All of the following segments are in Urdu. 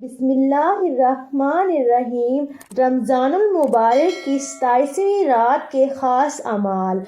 بسم اللہ الرحمن الرحیم۔ رمضان المبارک کی 27ویں رات کے خاص اعمال۔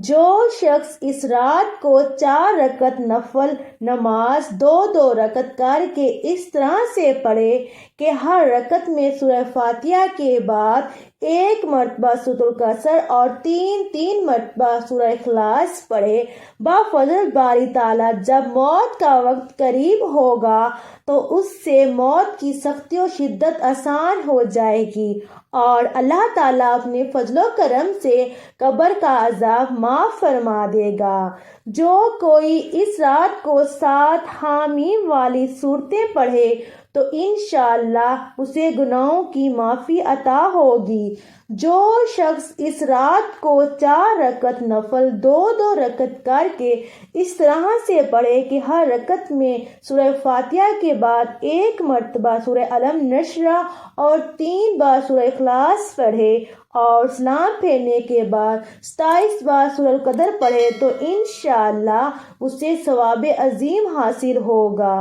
جو شخص اس رات کو 4 رکعت نفل نماز 2 رکعت کر کے اس طرح سے پڑھے کہ ہر رکعت میں سورہ فاتحہ کے بعد 1 مرتبہ سورۃ الکوثر اور 3 مرتبہ سورہ اخلاص پڑھے، بفضل باری تعالیٰ جب موت کا وقت قریب ہوگا تو اس سے موت کی سختی و شدت آسان ہو جائے گی اور اللہ تعالیٰ اپنے فضل و کرم سے قبر کا عذاب معاف فرما دے گا۔ جو کوئی اس رات کو 7 حامیم والی سورتیں پڑھے تو انشاءاللہ اسے گناہوں کی معافی عطا ہوگی۔ جو شخص اس رات کو 4 رکعت نفل 2 رکعت کر کے اس طرح سے پڑھے کہ ہر رکعت میں سورہ فاتحہ کے بعد 1 مرتبہ سورہ الم نشرح اور 3 بار سورہ اخلاص پڑھے اور سلام پھیرنے کے بعد 27 بار سورۃ القدر پڑھے تو انشاءاللہ اسے ثواب عظیم حاصل ہوگا۔